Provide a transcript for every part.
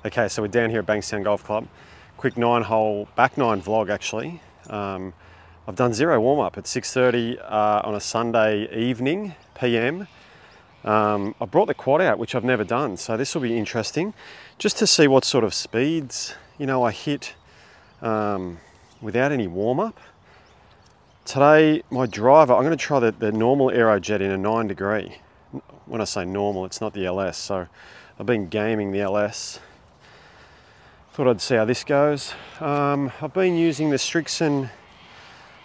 Okay, so we're down here at Bankstown Golf Club. Quick 9-hole, back 9 vlog actually. I've done zero warm-up at 6:30 on a Sunday evening, PM. I brought the quad out, which I've never done, so this will be interesting. Just to see what sort of speeds, I hit without any warm-up. Today, my driver, I'm going to try the normal aero jet in a 9 degree. When I say normal, it's not the LS, so I've been gaming the LS. Thought I'd see how this goes. I've been using the Strixon,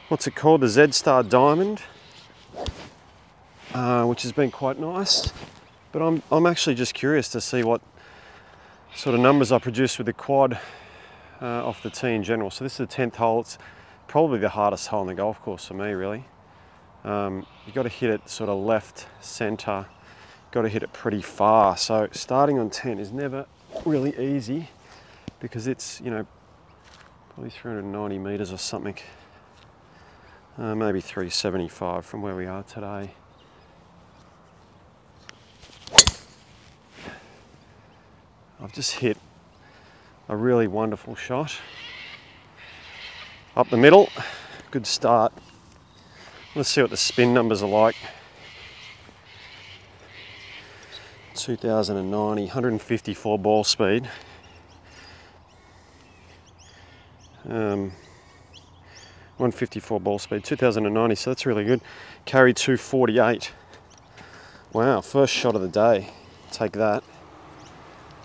what's it called, the Z-Star Diamond, which has been quite nice. But I'm actually just curious to see what sort of numbers I produce with the quad off the tee in general. So this is the 10th hole. It's probably the hardest hole in the golf course for me, really. You've got to hit it sort of left, centre. Got to hit it pretty far. So starting on 10 is never really easy because it's, probably 390 metres or something. Maybe 375 from where we are today. I've just hit a really wonderful shot. Up the middle, good start. Let's see what the spin numbers are like. 2090, 154 ball speed. 154 ball speed, 2090, so that's really good. Carry 248. Wow, first shot of the day. Take that.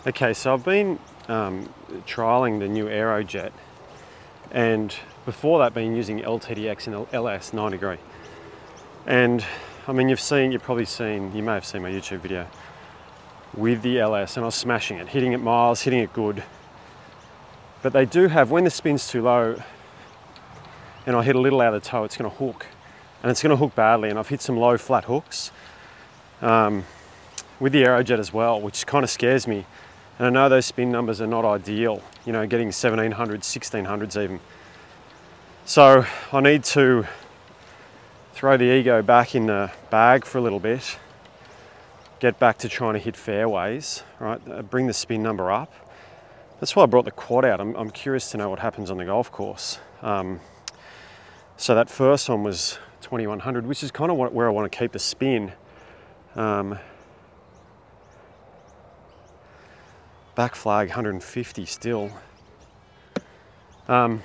Okay, so I've been trialing the new Aerojet, and before that been using LTDX and LS 9 degree. And I mean, you may have seen my YouTube video with the LS, and I was smashing it, hitting it miles, hitting it good. But they do have, when the spin's too low and I hit a little out of the toe, it's going to hook, and it's going to hook badly. And I've hit some low flat hooks with the Aerojet as well, which kind of scares me. And I know those spin numbers are not ideal, getting 1700s, 1600s even. So I need to throw the ego back in the bag for a little bit, get back to trying to hit fairways, right? Bring the spin number up. That's why I brought the quad out. I'm curious to know what happens on the golf course. So that first one was 2100, which is kind of where I want to keep the spin. Back flag 150 still. Yeah,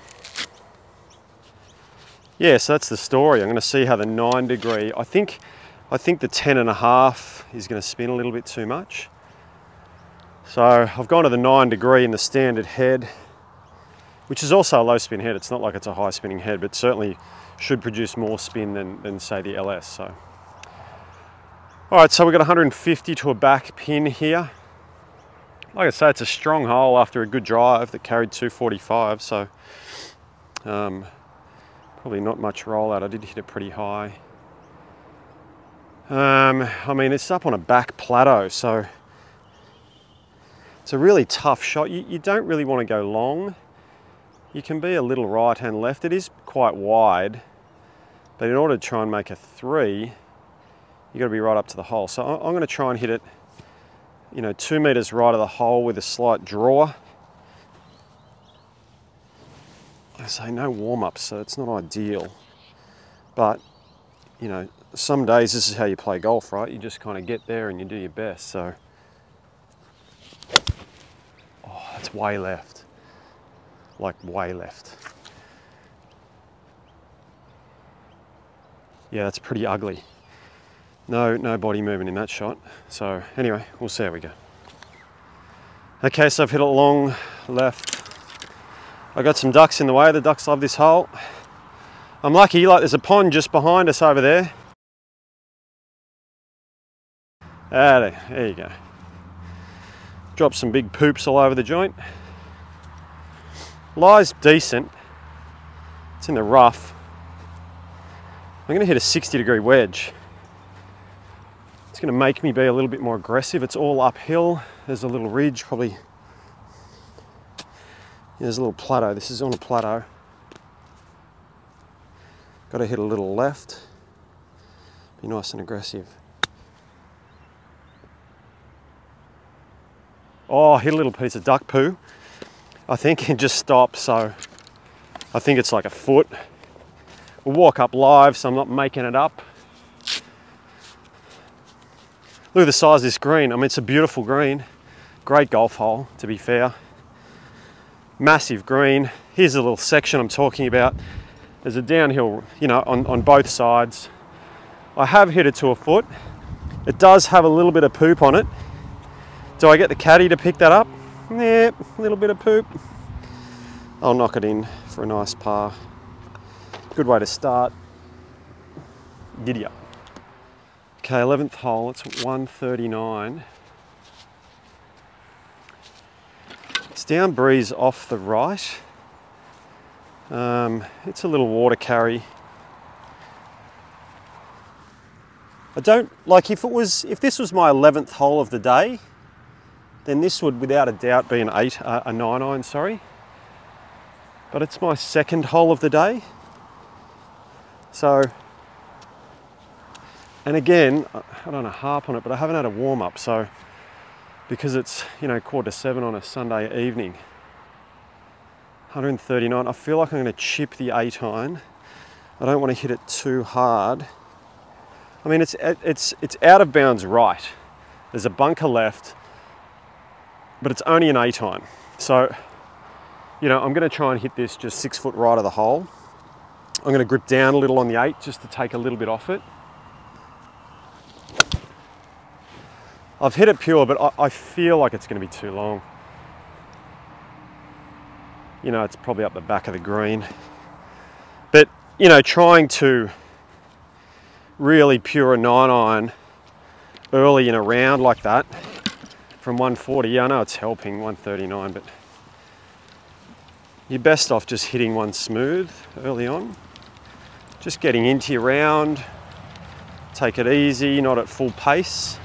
so that's the story. I'm going to see how the 9 degree, I think the 10.5 is going to spin a little bit too much. So I've gone to the 9 degree in the standard head, which is also a low spin head. It's not like it's a high spinning head, but certainly should produce more spin than say the LS. So, all right, so we've got 150 to a back pin here. Like I say, it's a strong hole after a good drive that carried 245. So probably not much rollout. I did hit it pretty high. I mean, it's up on a back plateau, so it's a really tough shot. You don't really want to go long. You can be a little right and left. It is quite wide, but in order to try and make a 3, you've got to be right up to the hole. So I'm going to try and hit it, 2 meters right of the hole with a slight draw. I say no warm-up, so it's not ideal. But, some days this is how you play golf, right? You just kind of get there and you do your best, so. Oh, that's way left. Like way left. Yeah, that's pretty ugly. No body movement in that shot. So anyway, we'll see how we go. Okay, so I've hit it long left. I got some ducks in the way. The ducks love this hole. I'm lucky, there's a pond just behind us over there. There you go. Dropped some big poops all over the joint. Lie's decent. It's in the rough. I'm going to hit a 60 degree wedge. It's going to make me be a little bit more aggressive. It's all uphill. There's a little ridge, probably. There's a little plateau. This is on a plateau. Got to hit a little left. Be nice and aggressive. Oh, hit a little piece of duck poo, I think, and just stopped. So I think it's like a foot. We'll walk up live, so I'm not making it up. Look at the size of this green. I mean, it's a beautiful green. Great golf hole, to be fair. Massive green. Here's a little section I'm talking about. There's a downhill, you know, on both sides. I have hit it to a foot. It does have a little bit of poop on it. Do I get the caddy to pick that up? Yeah, a little bit of poop. I'll knock it in for a nice par. Good way to start. Giddy up. Okay, 11th hole, it's 139. It's down breeze off the right. It's a little water carry. I don't, like if this was my 11th hole of the day, then this would without a doubt be a 9-iron, sorry. But it's my second hole of the day. So, and again, I don't want to harp on it, but I haven't had a warm up, so because it's, you know, 6:45 on a Sunday evening. 139, I feel like I'm going to chip the 8-iron. I don't want to hit it too hard. I mean, it's out of bounds right. There's a bunker left, but it's only an 8-iron. So, you know, I'm going to try and hit this just 6 foot right of the hole. I'm going to grip down a little on the 8 just to take a little bit off it. I've hit it pure, but I feel like it's going to be too long. You know, it's probably up the back of the green. But, you know, trying to really pure a 9-iron early in a round like that from 140, yeah, I know it's helping, 139, but you're best off just hitting one smooth early on. Just getting into your round, take it easy, not at full pace.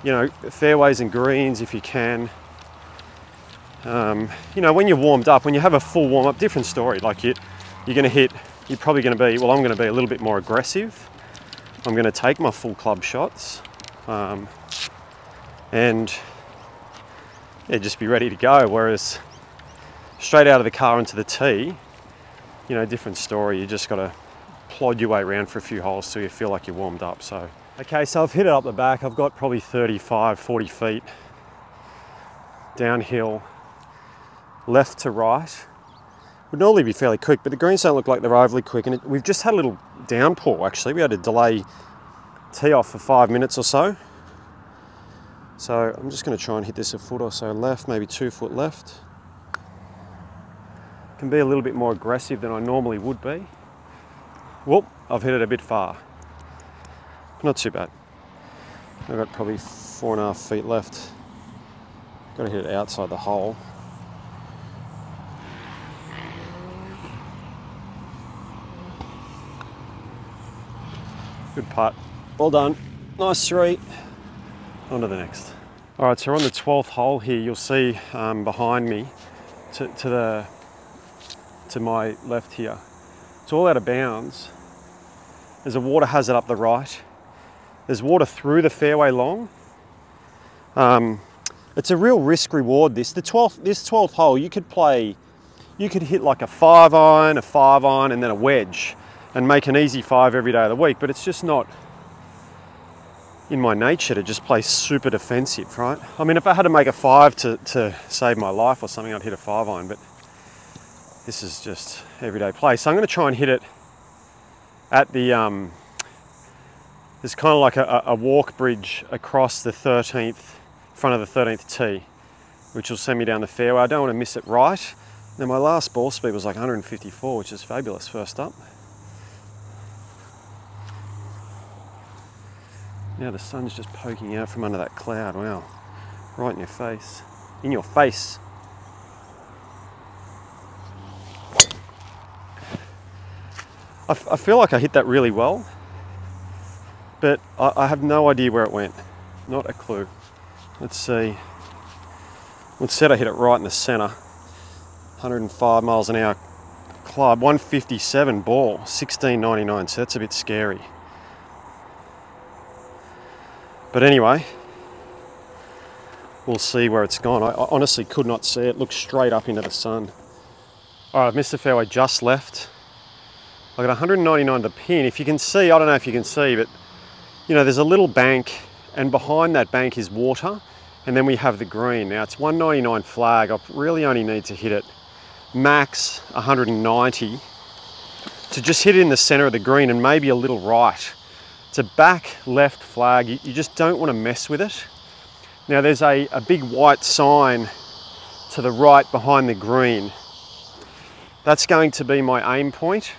You know, fairways and greens if you can. You know, when you're warmed up, when you have a full warm up, different story. Like you're going to hit, you're probably going to be, well, I'm going to be a little bit more aggressive. I'm going to take my full club shots and yeah, just be ready to go. Whereas straight out of the car into the tee, you know, different story. You just got to plod your way around for a few holes till you feel like you're warmed up. So, okay, so I've hit it up the back. I've got probably 35, 40 feet downhill, left to right. Would normally be fairly quick, but the greens don't look like they're overly quick. And we've just had a little downpour, actually. We had to delay tee off for 5 minutes or so. So I'm just going to try and hit this a foot or so left, maybe 2 foot left. Can be a little bit more aggressive than I normally would be. Whoop, I've hit it a bit far. Not too bad. I've got probably 4.5 feet left. Got to hit it outside the hole. Good putt. Well done. Nice 3. On to the next. All right, so we're on the 12th hole here. You'll see behind me to my left here. It's all out of bounds. There's a water hazard up the right. There's water through the fairway long. It's a real risk reward this. This 12th hole, you could hit like a 5-iron, a 5-iron, and then a wedge and make an easy 5 every day of the week, but it's just not in my nature to just play super defensive, right? I mean, if I had to make a 5 to save my life or something, I'd hit a 5-iron, but this is just everyday play. So I'm going to try and hit it at the, there's kind of like a walk bridge across the 13th, front of the 13th tee, which will send me down the fairway. I don't want to miss it right. Now my last ball speed was like 154, which is fabulous first up. Now the sun's just poking out from under that cloud. Wow, right in your face. In your face. I feel like I hit that really well, but I have no idea where it went. Not a clue. Let's see. It said I hit it right in the center. 105 miles an hour club, 157 ball, 16.99, so that's a bit scary. But anyway, we'll see where it's gone. I honestly could not see it. Looks straight up into the sun. All right, I've missed the fairway just left. I got 199 to the pin. If you can see, I don't know if you can see, but you know, there's a little bank, and behind that bank is water, and then we have the green. Now it's 199 flag. I really only need to hit it max 190 to just hit it in the center of the green and maybe a little right. It's a back left flag. You just don't want to mess with it. Now there's a big white sign to the right behind the green. That's going to be my aim point,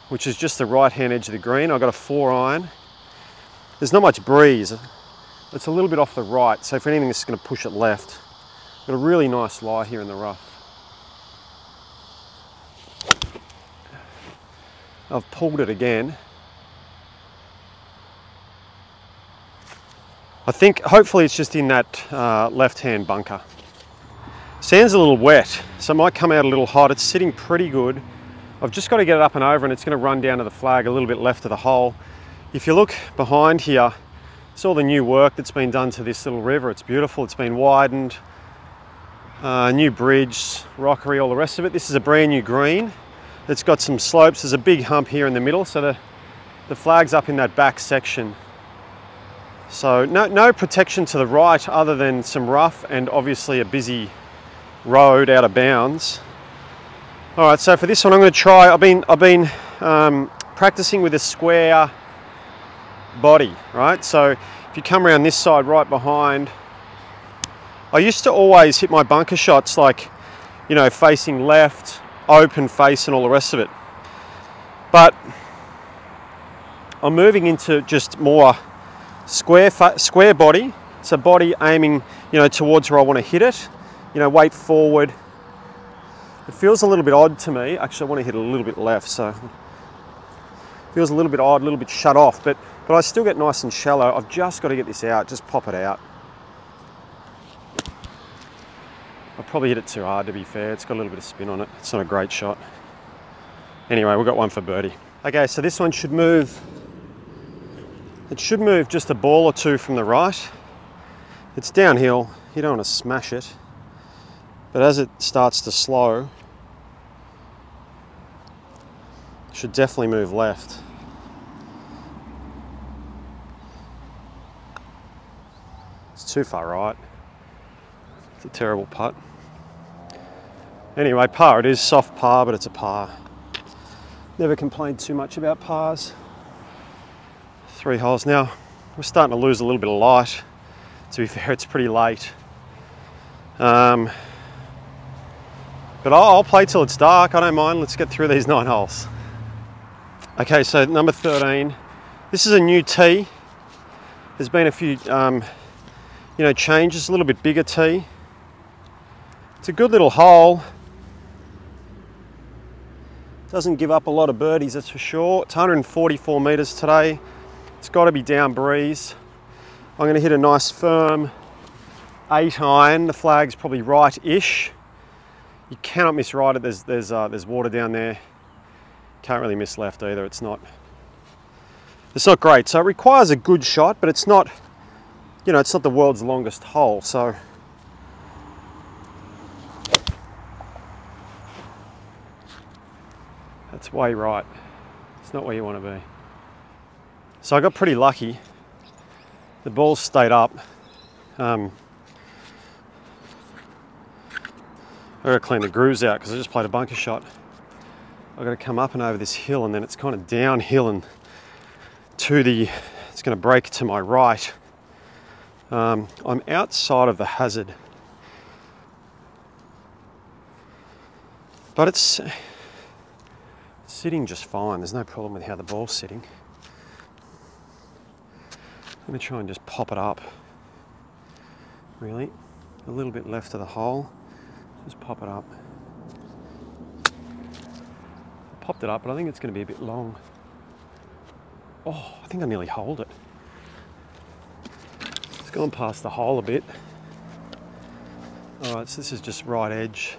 which is just the right-hand edge of the green. I've got a 4-iron. There's not much breeze. It's a little bit off the right, so if anything, it's going to push it left. Got a really nice lie here in the rough. I've pulled it again. I think hopefully it's just in that left-hand bunker. Sand's a little wet, so it might come out a little hot. It's sitting pretty good. I've just got to get it up and over, and it's going to run down to the flag a little bit left of the hole. If you look behind here, it's all the new work that's been done to this little river. It's beautiful. It's been widened, new bridge, rockery, all the rest of it. This is a brand new green. It's got some slopes. There's a big hump here in the middle, so the flag's up in that back section. So no protection to the right other than some rough and obviously a busy road out of bounds. All right, so for this one I'm going to try, I've been practicing with a square body, right? So if you come around this side right behind, I used to always hit my bunker shots like, you know, facing left, open face and all the rest of it. But I'm moving into just more square body. So body aiming, you know, towards where I want to hit it. You know, weight forward. It feels a little bit odd to me. Actually, I want to hit a little bit left, so it feels a little bit odd, a little bit shut off, but I still get nice and shallow. I've just got to get this out, just pop it out. I probably hit it too hard, to be fair. It's got a little bit of spin on it. It's not a great shot. Anyway, we've got one for birdie. Okay, so this one should move. It should move just a ball or two from the right. It's downhill. You don't want to smash it. But as it starts to slow, it should definitely move left. It's too far right. It's a terrible putt. Anyway, par it is, soft par, but it's a par. Never complained too much about pars. 3 holes now. We're starting to lose a little bit of light. To be fair, it's pretty late. But I'll play till it's dark, I don't mind. Let's get through these 9 holes. Okay, so number 13. This is a new tee. There's been a few, you know, changes, a little bit bigger tee. It's a good little hole. Doesn't give up a lot of birdies, that's for sure. It's 144 metres today. It's got to be down breeze. I'm going to hit a nice firm 8-iron. The flag's probably right-ish. You cannot miss right it. There's water down there. Can't really miss left either. It's not great. So it requires a good shot, but it's not, you know, it's not the world's longest hole. So that's way right. It's not where you want to be. So I got pretty lucky. The ball stayed up. I've got to clean the grooves out because I just played a bunker shot. I've got to come up and over this hill, and then it's kind of downhill and it's going to break to my right. I'm outside of the hazard. But it's sitting just fine. There's no problem with how the ball's sitting. I'm going to try and just pop it up. Really, a little bit left of the hole. Just pop it up. I popped it up, but I think it's going to be a bit long. Oh, I think I nearly holed it. It's gone past the hole a bit. All right, so this is just right edge.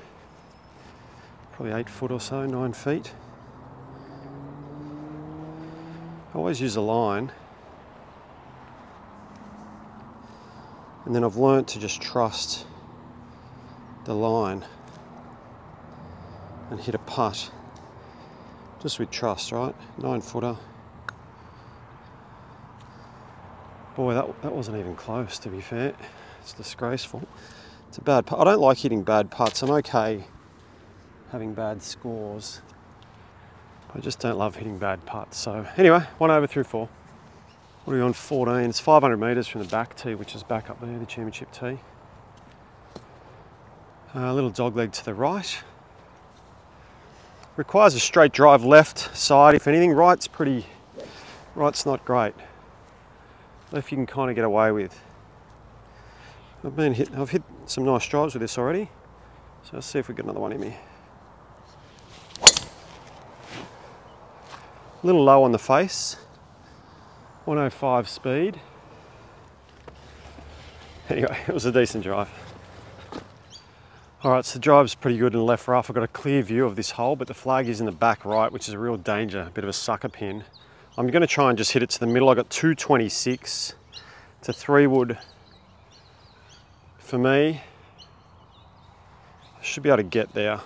Probably 8 foot or so, 9 feet. I always use a line. And then I've learnt to just trust the line and hit a putt just with trust, right? 9-footer. Boy, that wasn't even close, to be fair. It's disgraceful. It's a bad putt. I don't like hitting bad putts. I'm okay having bad scores. I just don't love hitting bad putts. So anyway, 1 over through 4. What are we on? 14. It's 500 metres from the back tee, which is back up there, the championship tee. A little dogleg to the right. Requires a straight drive left side, if anything. Right's not great. Left you can kind of get away with. I've hit some nice drives with this already. So let's see if we get another one in here. A little low on the face. 105 speed. Anyway, it was a decent drive. Alright, so the drive's pretty good in the left rough. I've got a clear view of this hole, but the flag is in the back right, which is a real danger, a bit of a sucker pin. I'm going to try and just hit it to the middle. I've got 226. It's a 3-wood for me. I should be able to get there.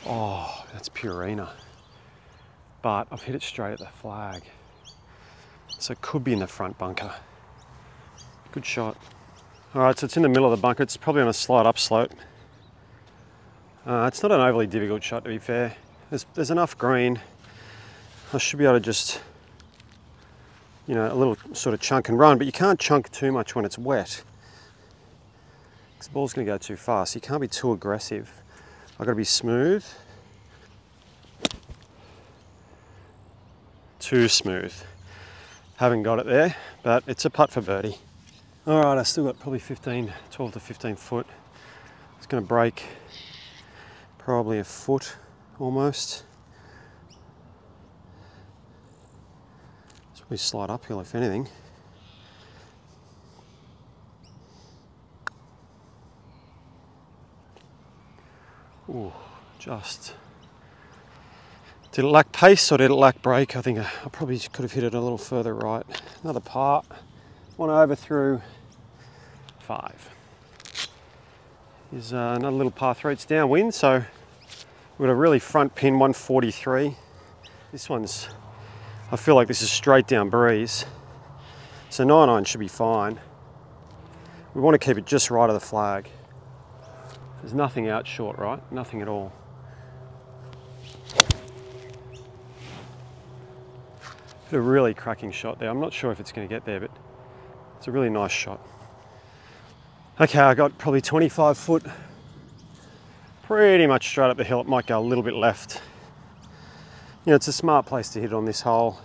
Oh, that's Purina. But I've hit it straight at the flag. So it could be in the front bunker. Good shot. All right, so it's in the middle of the bunker. It's probably on a slight upslope. It's not an overly difficult shot, to be fair. There's enough green. I should be able to just, you know, a little sort of chunk and run, but you can't chunk too much when it's wet, because the ball's going to go too fast. You can't be too aggressive. I've got to be smooth. Too smooth. Haven't got it there, but it's a putt for birdie. All right, I still got probably 12 to 15 foot. It's going to break probably a foot almost. It's probably slide uphill if anything. Ooh, just. Did it lack pace or did it lack break? I think I probably could have hit it a little further right. Another par. 1 over through 5. Here's another little par 3. It's downwind, so we've got a really front pin, 143. This one's, I feel like this is straight down breeze. So 9-iron should be fine. We want to keep it just right of the flag. There's nothing out short, right? Nothing at all. Hit a really cracking shot there. I'm not sure if it's going to get there, but it's a really nice shot. Okay, I got probably 25 foot, pretty much straight up the hill. It might go a little bit left. You know, it's a smart place to hit on this hole.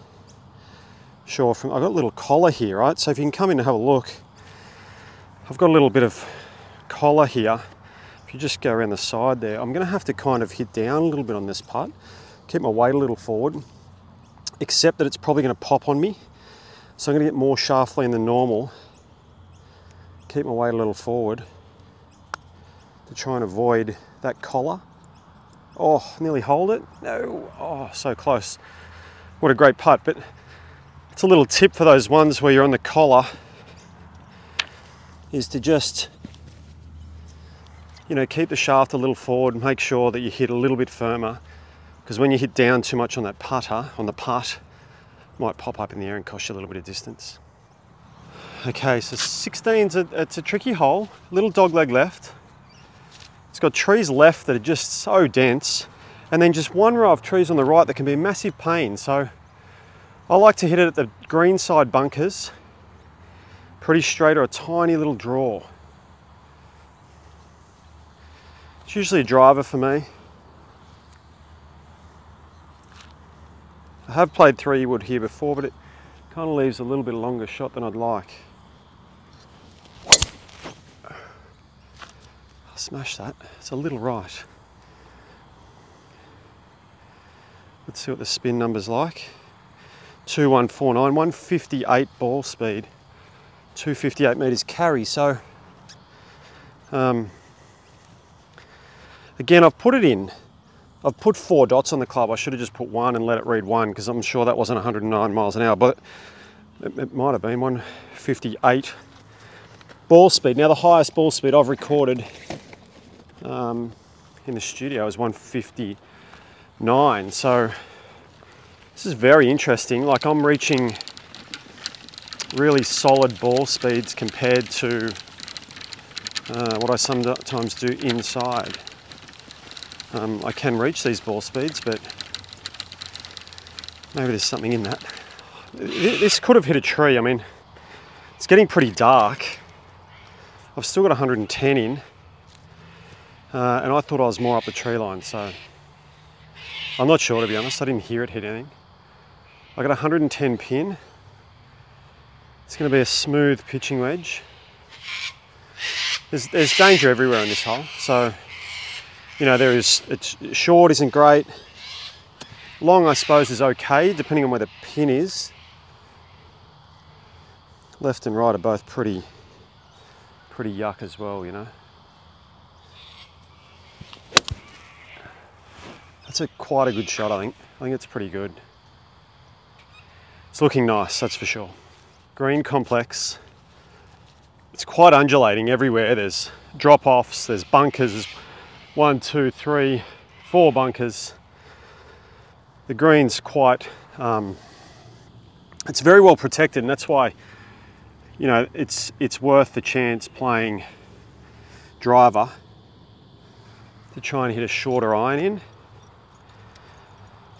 Sure, I've got a little collar here, right? So if you can come in and have a look, I've got a little bit of collar here. If you just go around the side there, I'm going to have to kind of hit down a little bit on this putt, keep my weight a little forward, except that it's probably going to pop on me. So I'm going to get more shaft lean than normal. Keep my weight a little forward to try and avoid that collar. Oh, nearly hold it. No, oh, so close. What a great putt, but it's a little tip for those ones where you're on the collar, is to just, you know, keep the shaft a little forward and make sure that you hit a little bit firmer, because when you hit down too much on that putter, on the putt, it might pop up in the air and cost you a little bit of distance. Okay, so 16's it's a tricky hole, little dogleg left. It's got trees left that are just so dense, and then just one row of trees on the right that can be a massive pain. So I like to hit it at the green side bunkers, pretty straight, or a tiny little draw. It's usually a driver for me. I have played 3-wood here before, but it kind of leaves a little bit longer shot than I'd like. I'll smash that. It's a little right. Let's see what the spin number's like. 2149, 158 ball speed, 258 metres carry. So again, I've put it in I've put 4 dots on the club. I should have just put 1 and let it read 1 because I'm sure that wasn't 109 miles an hour, but it might have been 158 ball speed. Now the highest ball speed I've recorded in the studio is 159. So this is very interesting. Like I'm reaching really solid ball speeds compared to what I sometimes do inside. I can reach these ball speeds, but maybe there's something in that. This could have hit a tree. I mean, it's getting pretty dark. I've still got 110 in, and I thought I was more up the tree line, so I'm not sure, to be honest. I didn't hear it hit anything. I got 110 pin. It's going to be a smooth pitching wedge. There's danger everywhere in this hole, so you know it's short isn't great. Long, I suppose, is okay depending on where the pin is. Left and right are both pretty yuck as well, you know. That's quite a good shot, I think. I think it's pretty good. It's looking nice, that's for sure. Green complex. It's quite undulating everywhere. There's drop-offs, there's bunkers. There's 1, 2, 3, 4 bunkers. The green's quite, it's very well protected, and that's why, you know, it's worth the chance playing driver to try and hit a shorter iron in,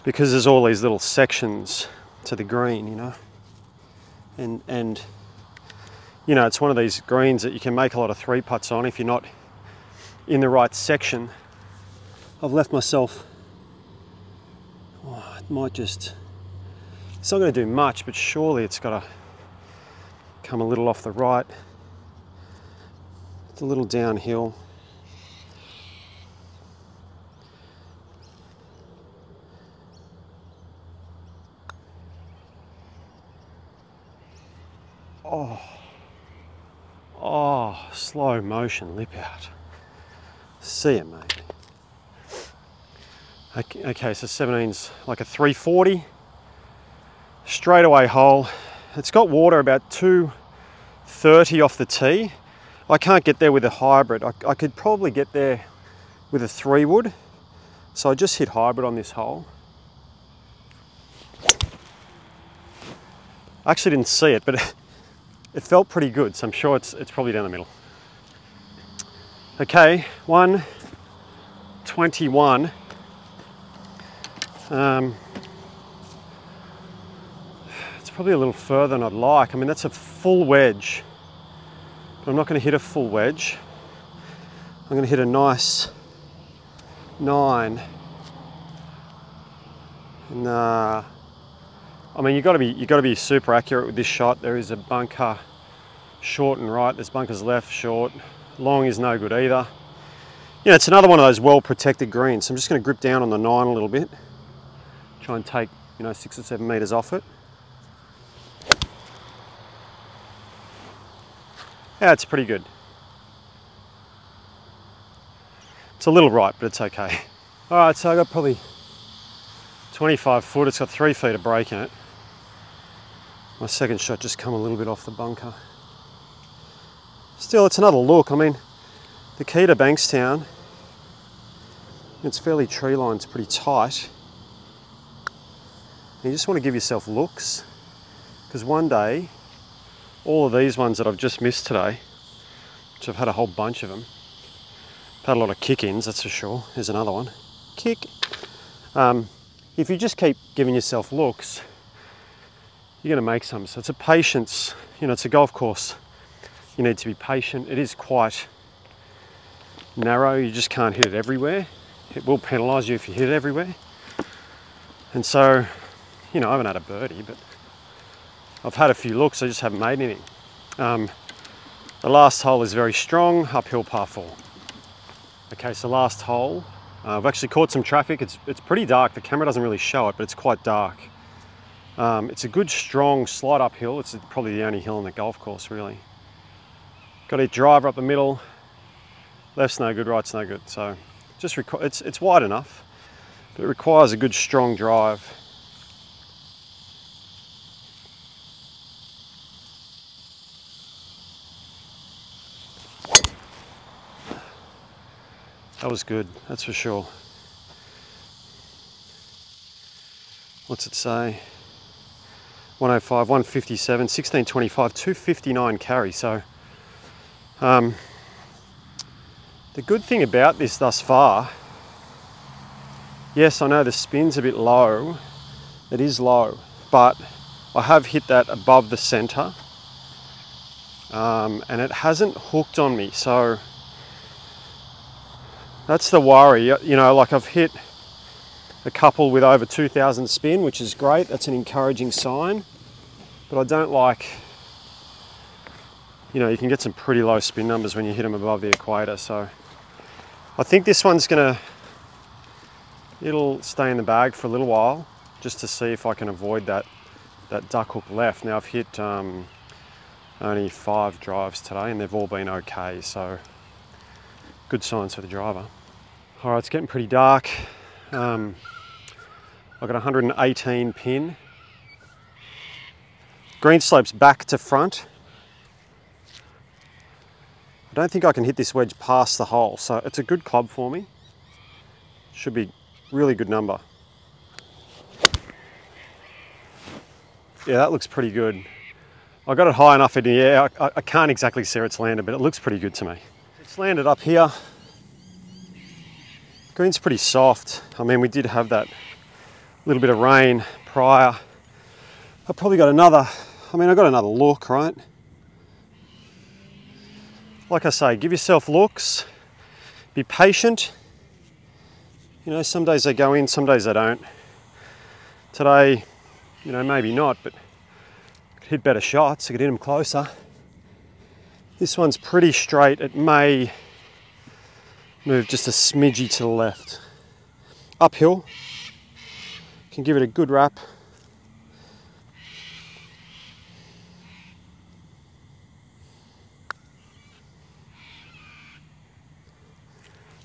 because there's all these little sections to the green, you know, and you know, it's one of these greens that you can make a lot of 3-putts on if you're not in the right section. I've left myself, it might just, it's not going to do much, but surely it's got to come a little off the right. It's a little downhill. Oh, slow motion lip out. See it, mate. Okay, so 17's like a 340. Straightaway hole. It's got water about 230 off the tee. I can't get there with a hybrid. I could probably get there with a 3-wood. So I just hit hybrid on this hole. I actually didn't see it, but it felt pretty good, so I'm sure it's probably down the middle. Okay, 121. It's probably a little further than I'd like. I mean, that's a full wedge, but I'm not going to hit a full wedge. I'm going to hit a nice 9. And I mean, you've got to be super accurate with this shot. There is a bunker short and right. There's bunkers left, short. Long is no good either. You know, it's another one of those well-protected greens. So I'm just going to grip down on the 9 a little bit. Try and take, you know, 6 or 7 meters off it. Yeah, it's pretty good. It's a little right, but it's okay. All right, so I got probably 25 foot. It's got 3 feet of break in it. My second shot just come a little bit off the bunker. Still, it's another look. I mean, the key to Bankstown, it's fairly tree line's pretty tight. And you just want to give yourself looks, because one day, all of these ones that I've just missed today, which I've had a whole bunch of them, I've had a lot of kick-ins, that's for sure. Here's another one. Kick. If you just keep giving yourself looks, you're going to make some. So it's a patience, you know, it's a golf course. You need to be patient. It is quite narrow. You just can't hit it everywhere. It will penalise you if you hit it everywhere. And so, you know, I haven't had a birdie, but I've had a few looks. I just haven't made anything. The last hole is very strong, uphill par 4. Okay, so last hole. I've actually caught some traffic. It's pretty dark. The camera doesn't really show it, but it's quite dark. It's a good, strong, slight uphill. It's probably the only hill on the golf course, really. Got a driver up the middle. Left's no good, right's no good. So just it's wide enough. but it requires a good strong drive. That was good, that's for sure. What's it say? 105, 157, 1625, 259 carry. So the good thing about this thus far, yes, I know the spin's a bit low. It is low, but I have hit that above the center, and it hasn't hooked on me. So that's the worry. You know, like I've hit a couple with over 2,000 spin, which is great. That's an encouraging sign. But I don't like, you know, you can get some pretty low spin numbers when you hit them above the equator. So I think this one's it'll stay in the bag for a little while, just to see if I can avoid that duck hook left. Now I've hit only 5 drives today and they've all been okay. So good signs for the driver. All right, it's getting pretty dark. I've got 118 pin. Green slopes back to front. I don't think I can hit this wedge past the hole, so it's a good club for me. Should be really good number. Yeah, that looks pretty good. I got it high enough in the air. I can't exactly see where it's landed, but it looks pretty good to me. It's landed up here. Green's pretty soft. I mean, we did have that little bit of rain prior. I probably got another, I got another look, right? Like I say, give yourself looks, be patient. You know, some days they go in, some days they don't. Today, you know, maybe not, but I could hit better shots, I could hit them closer. This one's pretty straight. It may move just a smidgy to the left. Uphill, can give it a good wrap.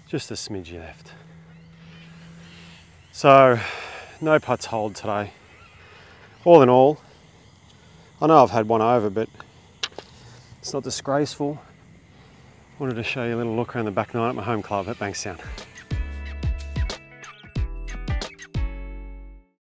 Just a smidgy left. So, no putts hold today. All in all, I know I've had one over, but it's not disgraceful. Wanted to show you a little look around the back nine at my home club at Bankstown.